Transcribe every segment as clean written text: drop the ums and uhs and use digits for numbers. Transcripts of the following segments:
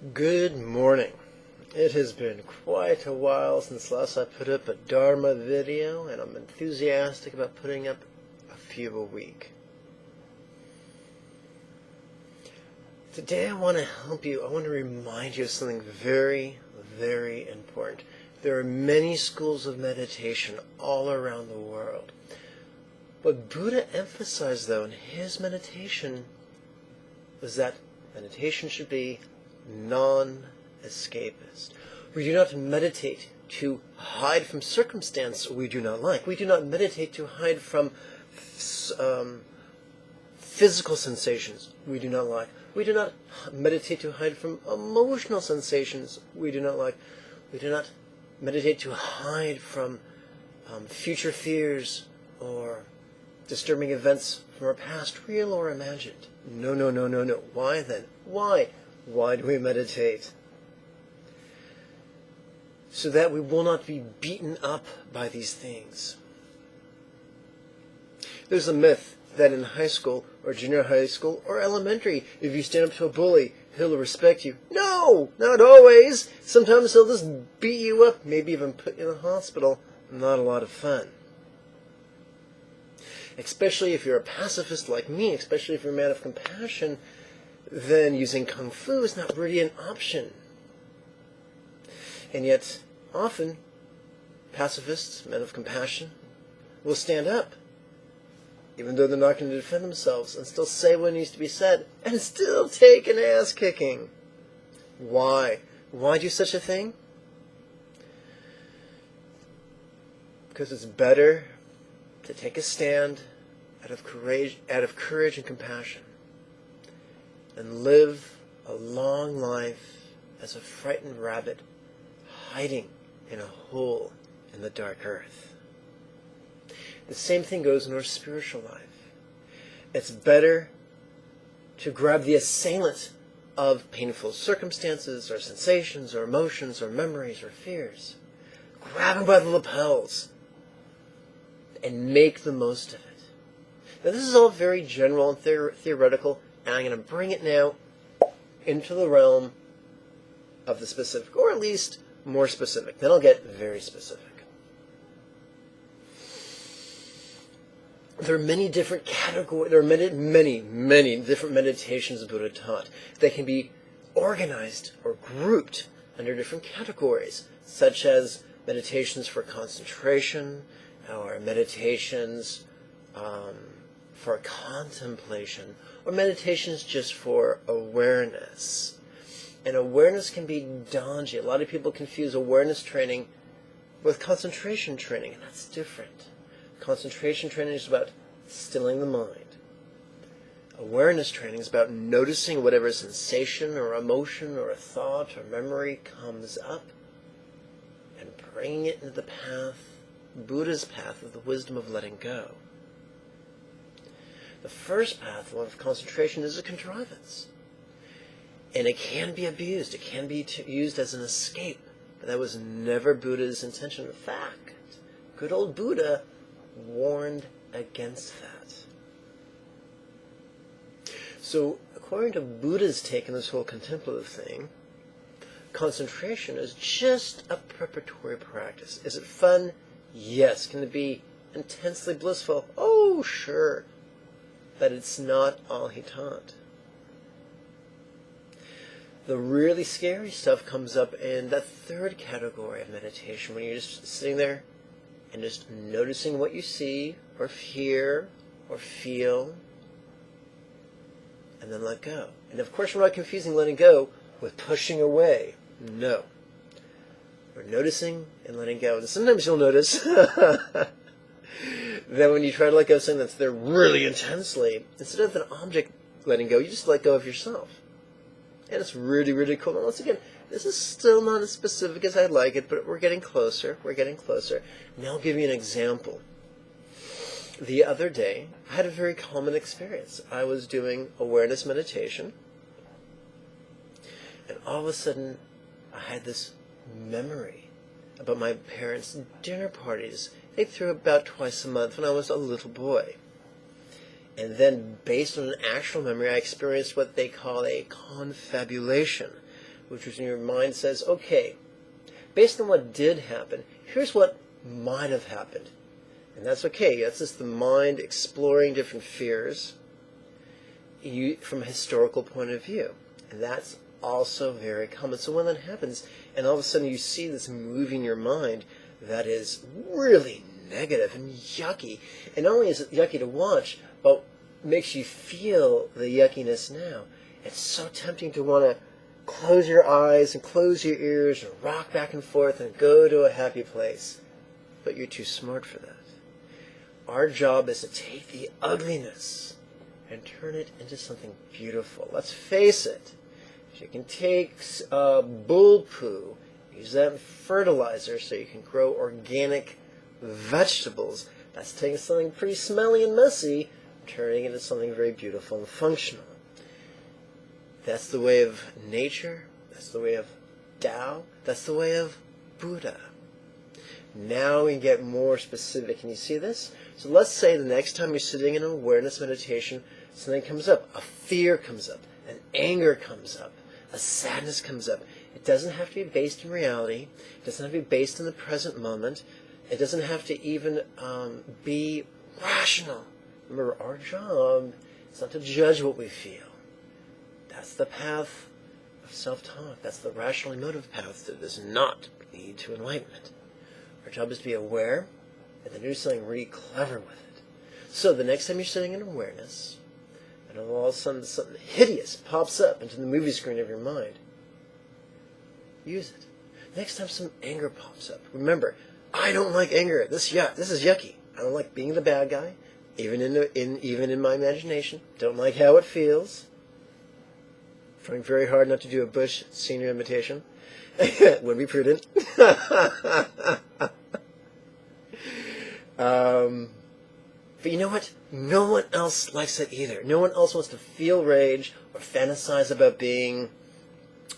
Good morning. It has been quite a while since last I put up a Dharma video, and I'm enthusiastic about putting up a few a week. Today I want to help you. I want to remind you of something very, very important. There are many schools of meditation all around the world. What Buddha emphasized, though, in his meditation was that meditation should be non-escapest. We do not meditate to hide from circumstance we do not like. We do not meditate to hide from physical sensations we do not like. We do not meditate to hide from emotional sensations we do not like. We do not meditate to hide from future fears or disturbing events from our past, real or imagined. No. Why then? Why? Why do we meditate? So that we will not be beaten up by these things. There's a myth that in high school, or junior high school, or elementary, if you stand up to a bully, he'll respect you. No! Not always! Sometimes he'll just beat you up, maybe even put you in the hospital. Not a lot of fun. Especially if you're a pacifist like me, especially if you're a man of compassion, then using Kung Fu is not really an option. And yet, often, pacifists, men of compassion, will stand up, even though they're not going to defend themselves, and still say what needs to be said, and still take an ass-kicking. Why? Why do such a thing? Because it's better to take a stand out of courage and compassion, and live a long life as a frightened rabbit hiding in a hole in the dark earth. The same thing goes in our spiritual life. It's better to grab the assailant of painful circumstances or sensations or emotions or memories or fears. Grab him by the lapels and make the most of it. Now this is all very general and theoretical, and I'm going to bring it now into the realm of the specific, or at least more specific. Then I'll get very specific. There are many different categories, there are many different meditations Buddha taught. They can be organized or grouped under different categories, such as meditations for concentration, or meditations for contemplation, or meditations just for awareness. And awareness can be daunting. A lot of people confuse awareness training with concentration training, and that's different. Concentration training is about stilling the mind. Awareness training is about noticing whatever sensation or emotion or a thought or memory comes up and bringing it into the path, Buddha's path of the wisdom of letting go. The first path, one of concentration, is a contrivance. And it can be abused. It can be used as an escape. But that was never Buddha's intention. In fact, good old Buddha warned against that. So, according to Buddha's take on this whole contemplative thing, concentration is just a preparatory practice. Is it fun? Yes. Can it be intensely blissful? Oh, sure. But it's not all he taught. The really scary stuff comes up in that third category of meditation, when you're just sitting there and just noticing what you see or hear or feel, and then let go. And of course we're not confusing letting go with pushing away. No. We're noticing and letting go. And sometimes you'll notice that when you try to let go of something that's there really intensely, instead of an object letting go, you just let go of yourself. And it's really, really cool. And once again, this is still not as specific as I'd like it, but we're getting closer. We're getting closer. Now I'll give you an example. The other day, I had a very common experience. I was doing awareness meditation, and all of a sudden, I had this memory about my parents' dinner parties. They threw about twice a month when I was a little boy. And then, based on an actual memory, I experienced what they call a confabulation, which is when your mind says, okay, based on what did happen, here's what might have happened. And that's okay. That's just the mind exploring different fears from a historical point of view. And that's also very common. So when that happens, and all of a sudden you see this movie in your mind that is really negative and yucky, and not only is it yucky to watch, but makes you feel the yuckiness now, it's so tempting to want to close your eyes and close your ears and rock back and forth and go to a happy place. But you're too smart for that. Our job is to take the ugliness and turn it into something beautiful. Let's face it. You can take bull poo, use that in fertilizer so you can grow organic vegetables. That's taking something pretty smelly and messy, turning it into something very beautiful and functional. That's the way of nature. That's the way of Tao. That's the way of Buddha. Now we get more specific. Can you see this? So let's say the next time you're sitting in an awareness meditation, something comes up. A fear comes up. An anger comes up. A sadness comes up. It doesn't have to be based in reality. It doesn't have to be based in the present moment. It doesn't have to even be rational. Remember, our job is not to judge what we feel. That's the path of self-talk. That's the rational emotive path that does not lead to enlightenment. Our job is to be aware and then do something really clever with it. So the next time you're sitting in awareness, and all of a sudden something hideous pops up into the movie screen of your mind, use it. Next time some anger pops up, remember, I don't like anger. This is yucky. I don't like being the bad guy, even in my imagination. Don't like how it feels. Trying very hard not to do a Bush Senior imitation. Would be prudent. But you know what? No one else likes it either. No one else wants to feel rage or fantasize about being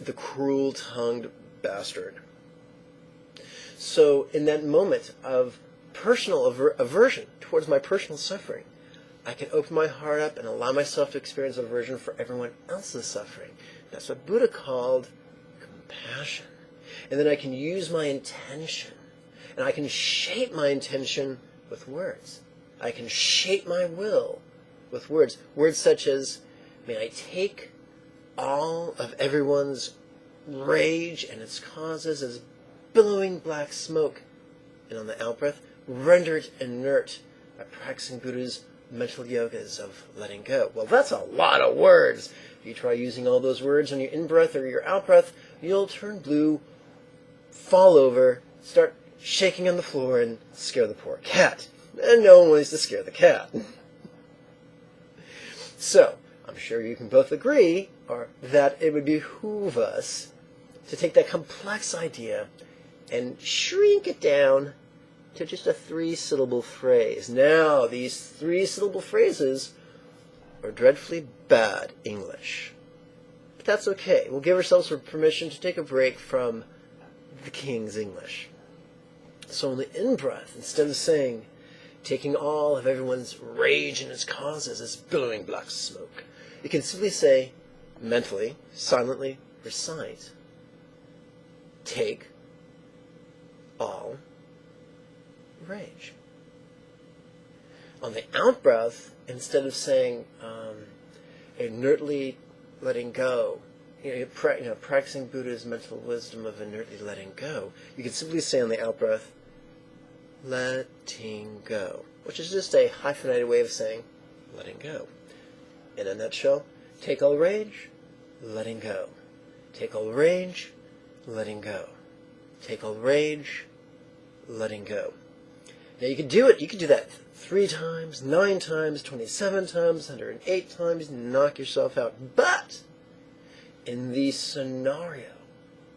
the cruel-tongued bastard. So in that moment of personal aversion towards my personal suffering, I can open my heart up and allow myself to experience aversion for everyone else's suffering. That's what Buddha called compassion. And then I can use my intention, and I can shape my intention with words. I can shape my will with words. Words such as, may I take all of everyone's rage and its causes as billowing black smoke, and on the out-breath, render it inert by practicing Buddha's mental yogas of letting go. Well, that's a lot of words. If you try using all those words on your in-breath or your out-breath, you'll turn blue, fall over, start shaking on the floor, and scare the poor cat. And no one wants to scare the cat. So, I'm sure you can both agree that it would behoove us to take that complex idea and shrink it down to just a 3-syllable phrase. Now, these 3-syllable phrases are dreadfully bad English. But that's okay. We'll give ourselves permission to take a break from the King's English. So in the in-breath, instead of saying, taking all of everyone's rage and its causes as billowing black smoke, you can simply say, mentally, silently recite, take all rage. On the out-breath, instead of saying, inertly letting go, practicing Buddha's mental wisdom of inertly letting go, you can simply say on the out-breath, letting go, which is just a hyphenated way of saying letting go. In a nutshell, take all rage, letting go. Take all rage, letting go. Take all rage, letting go. Now you can do it. You can do that 3 times, 9 times, 27 times, 108 times, knock yourself out. But in the scenario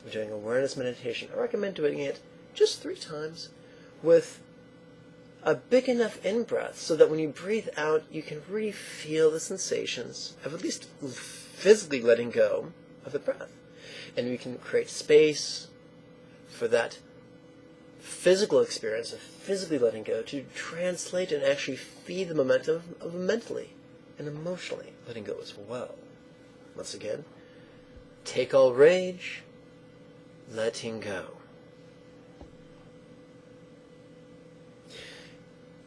of doing awareness meditation, I recommend doing it just 3 times with a big enough in-breath so that when you breathe out, you can really feel the sensations of at least physically letting go of the breath. And we can create space for that physical experience of physically letting go to translate and actually feed the momentum of mentally and emotionally letting go as well. Once again, Take all rage, letting go.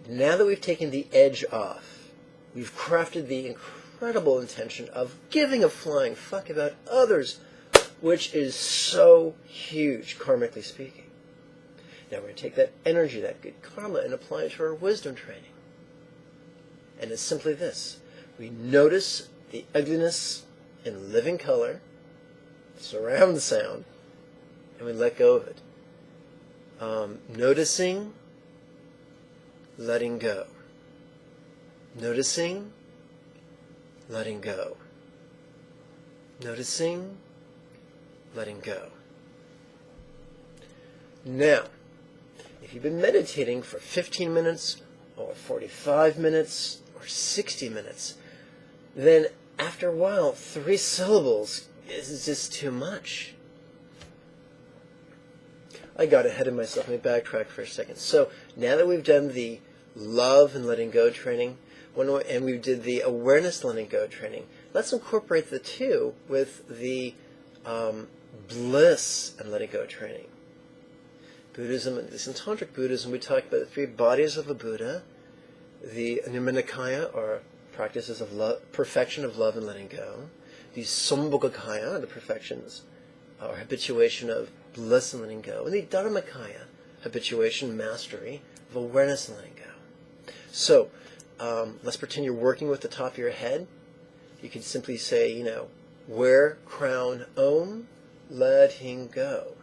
Now that we've taken the edge off, we've crafted the incredible intention of giving a flying fuck about others, which is so huge, karmically speaking. Now we're going to take that energy, that good karma, and apply it to our wisdom training. And it's simply this. We notice the ugliness in living color, surround sound, and we let go of it. Noticing, letting go. Noticing, letting go. Noticing, letting go. Now, if you've been meditating for 15 minutes, or 45 minutes, or 60 minutes, then after a while, 3 syllables is just too much. I got ahead of myself. Let me backtrack for a second. So, now that we've done the love and letting go training, and we did the awareness letting go training, let's incorporate the two with the bliss and letting go training. Buddhism, in Tantric Buddhism, we talk about the 3 bodies of a Buddha, the Nirmanakaya, or practices of love, perfection of love and letting go, the Sambhogakaya, the perfections, or habituation of bliss and letting go, and the Dharmakaya, habituation, mastery of awareness and letting go. So, let's pretend you're working with the top of your head. You can simply say, wear crown Om, letting go.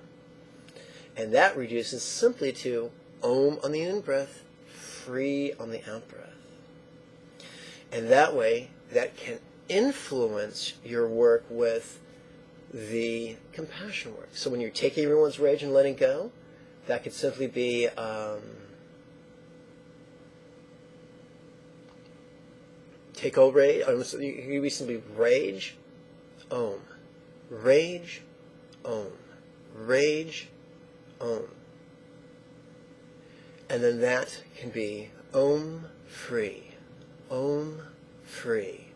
And that reduces simply to Om on the in-breath, free on the out-breath. And that way, that can influence your work with the compassion work. So when you're taking everyone's rage and letting go, that could simply be take all rage. You could simply rage, Om. Rage, Om. Rage, Om. And then that can be Om free. Om free.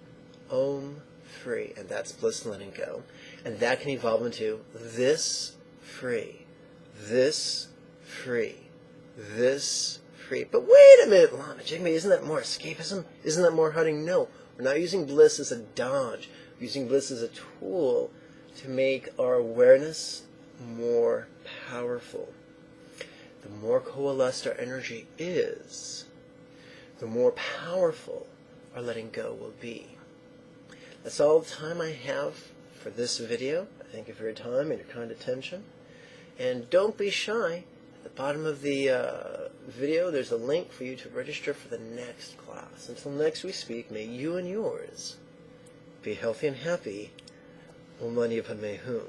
Om free. And that's bliss and letting go. And that can evolve into this free. This free. This free. But wait a minute, Lama, Jigme, isn't that more escapism? Isn't that more hiding? No. We're not using bliss as a dodge. We're using bliss as a tool to make our awareness more powerful. The more coalesced our energy is, the more powerful our letting go will be. That's all the time I have for this video. I thank you for your time and your kind attention. And don't be shy. At the bottom of the video, there's a link for you to register for the next class. Until next we speak, may you and yours be healthy and happy. Om Mani Padme Hum.